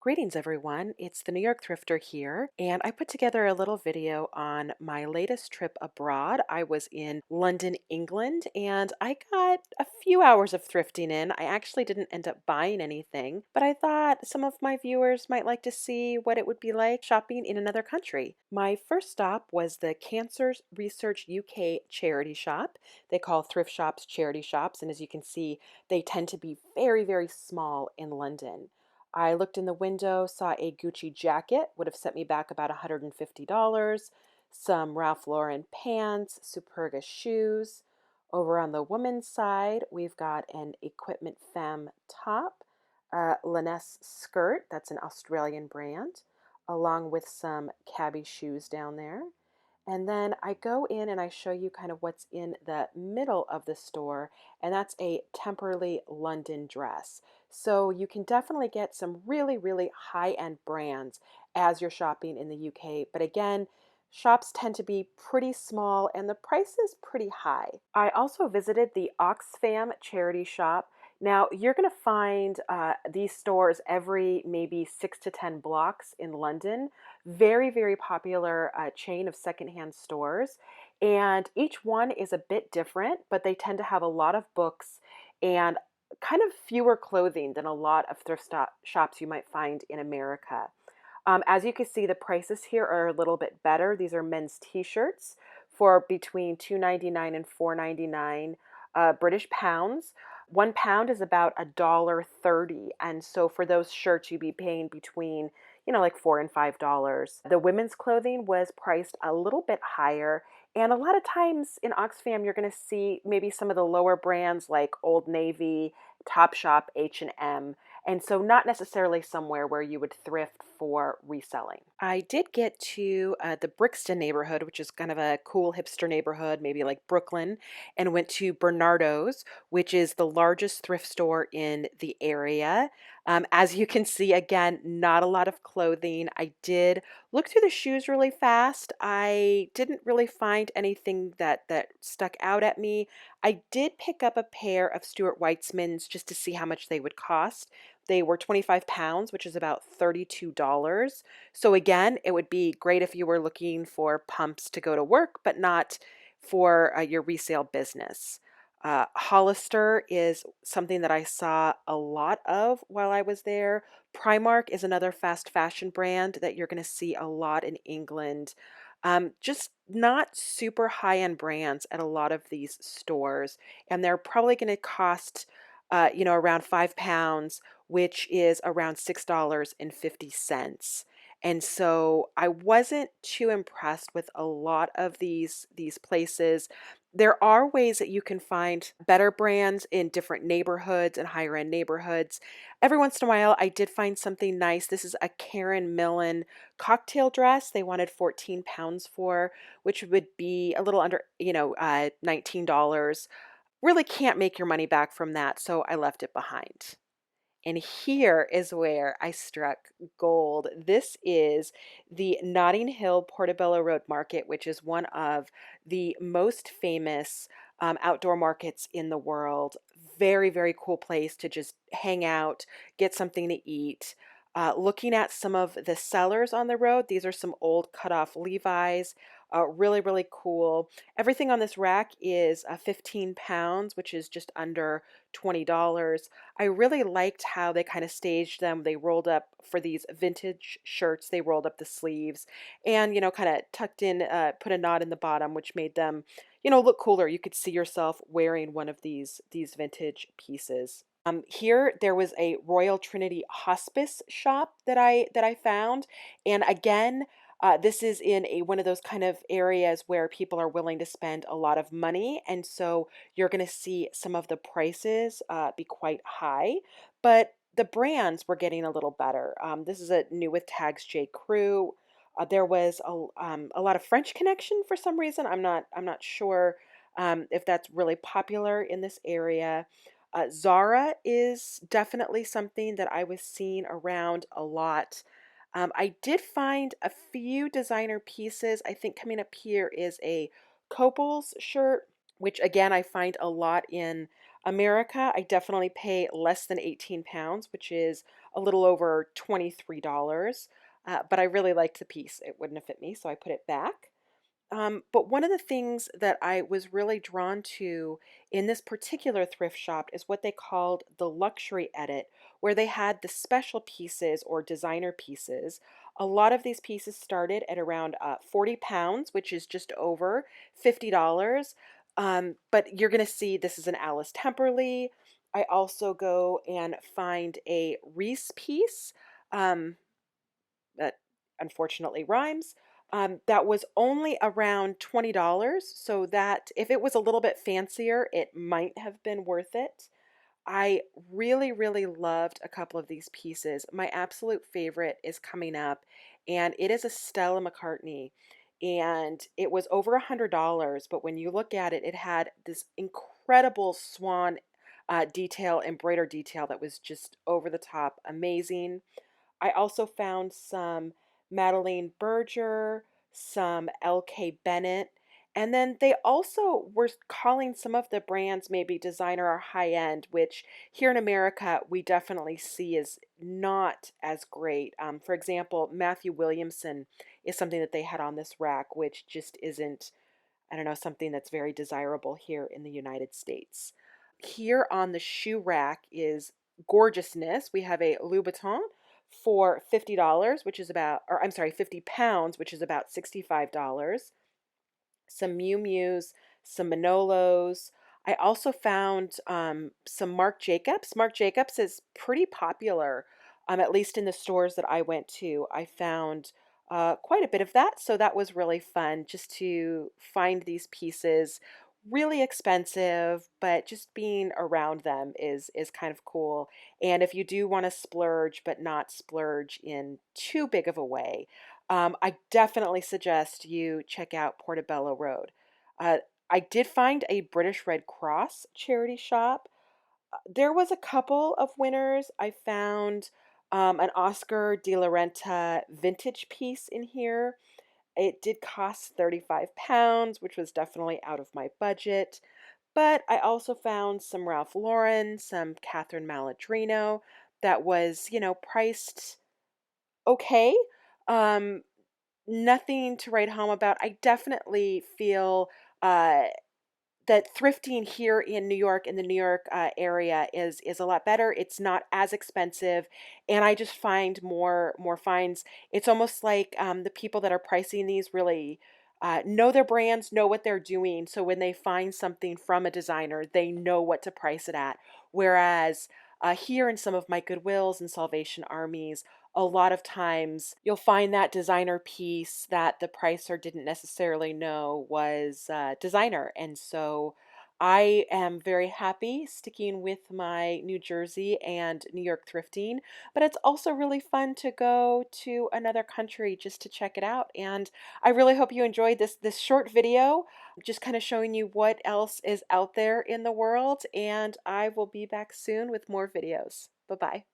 Greetings, everyone. It's the New York Thrifter here, and I put together a little video on my latest trip abroad. I was in London, England, and I got a few hours of thrifting in. I actually didn't end up buying anything, but I thought some of my viewers might like to see what it would be like shopping in another country. My first stop was the Cancer Research UK charity shop. They call thrift shops charity shops, and as you can see, they tend to be very, very small in London. I looked in the window, saw a Gucci jacket, would have set me back about $150, some Ralph Lauren pants, Superga shoes. Over on the woman's side, we've got an Equipment Femme top, Lanesse skirt, that's an Australian brand, along with some cabbie shoes down there. And then I go in and I show you kind of what's in the middle of the store, and that's a Temperley London dress. So you can definitely get some really, really high-end brands as you're shopping in the UK. But again, shops tend to be pretty small and the price is pretty high. I also visited the Oxfam charity shop. Now, you're going to find these stores every maybe 6 to 10 blocks in London. Very, very popular chain of secondhand stores. And each one is a bit different, but they tend to have a lot of books and kind of fewer clothing than a lot of shops you might find in America. As you can see, the prices here are a little bit better. These are men's t-shirts for between $2.99 and $4.99 British pounds. £1 is about $1.30, and so for those shirts, you'd be paying between like $4 and $5. The women's clothing was priced a little bit higher, and a lot of times in Oxfam, you're going to see maybe some of the lower brands like Old Navy, Topshop, H&M, and so not necessarily somewhere where you would thrift for reselling. I did get to the Brixton neighborhood, which is kind of a cool hipster neighborhood, maybe like Brooklyn, and went to Bernardo's, which is the largest thrift store in the area. As you can see, again, not a lot of clothing. I did look through the shoes really fast. I didn't really find anything that stuck out at me. I did pick up a pair of Stuart Weitzmans just to see how much they would cost. They were 25 pounds, which is about $32. So again, it would be great if you were looking for pumps to go to work, but not for your resale business. Hollister is something that I saw a lot of while I was there. Primark is another fast fashion brand that you're going to see a lot in England. Just not super high-end brands at a lot of these stores, and they're probably going to cost, around £5, which is around $6.50. And so I wasn't too impressed with a lot of these places. There are ways that you can find better brands in different neighborhoods and higher end neighborhoods. Every once in a while, I did find something nice. This is a Karen Millen cocktail dress. They wanted 14 pounds for, which would be a little under, $19. Really can't make your money back from that, so I left it behind. And here is where I struck gold. This is the Notting Hill Portobello Road Market, which is one of the most famous outdoor markets in the world. Very, very cool place to just hang out, get something to eat. Looking at some of the sellers on the road, these are some old cut-off Levi's. Really, really cool. Everything on this rack is 15 pounds, which is just under $20. I really liked how they kind of staged them. They rolled up for these vintage shirts, they rolled up the sleeves and, kind of tucked in, put a knot in the bottom, which made them, look cooler. You could see yourself wearing one of these vintage pieces. Here there was a Royal Trinity Hospice shop that I found, and again, this is in one of those kind of areas where people are willing to spend a lot of money, and so you're going to see some of the prices be quite high, but the brands were getting a little better. This is a new with tags J. Crew. There was a lot of French Connection for some reason. I'm not sure if that's really popular in this area. Zara is definitely something that I was seeing around a lot. I did find a few designer pieces. I think coming up here is a Coples shirt, which again I find a lot in America. I definitely pay less than 18 pounds, which is a little over $23. But I really liked the piece. It wouldn't have fit me, so I put it back. But one of the things that I was really drawn to in this particular thrift shop is what they called the luxury edit, where they had the special pieces or designer pieces. A lot of these pieces started at around 40 pounds, which is just over $50. But you're going to see this is an Alice Temperley. I also go and find a Reese piece. Um, that unfortunately rhymes. That was only around $20, so that if it was a little bit fancier, it might have been worth it. I really, really loved a couple of these pieces. My absolute favorite is coming up, and it is a Stella McCartney. And it was over $100, but when you look at it, it had this incredible swan detail, embroidered detail that was just over the top amazing. I also found some Madeline Berger, some LK Bennett, and then they also were calling some of the brands maybe designer or high end, which here in America we definitely see is not as great. For example, Matthew Williamson is something that they had on this rack, which just isn't, I don't know, something that's very desirable here in the United States. Here on the shoe rack is gorgeousness. We have a Louboutin for $50, which is about, or I'm sorry, 50 pounds, which is about $65. Some Miu Miu's, some Manolos. I also found some Marc Jacobs. Marc Jacobs is pretty popular, at least in the stores that I went to. I found quite a bit of that, so that was really fun just to find these pieces. Really expensive, but just being around them is kind of cool. And if you do want to splurge, but not splurge in too big of a way, I definitely suggest you check out Portobello Road. Uh, I did find a British Red Cross charity shop. There was a couple of winners. I found an Oscar de la Renta vintage piece in here. It did cost 35 pounds, which was definitely out of my budget. But I also found some Ralph Lauren, some Catherine Maladrino that was, priced okay. Um, Nothing to write home about. I definitely feel uh, that thrifting here in New York, in the New York area, is a lot better. It's not as expensive, and I just find more finds. It's almost like the people that are pricing these really know their brands, know what they're doing. So when they find something from a designer, they know what to price it at. Whereas here in some of my Goodwills and Salvation Armies, a lot of times you'll find that designer piece that the pricer didn't necessarily know was designer. And so I am very happy sticking with my New Jersey and New York thrifting, but it's also really fun to go to another country just to check it out. And I really hope you enjoyed this short video, just kind of showing you what else is out there in the world. And I will be back soon with more videos. Bye-bye.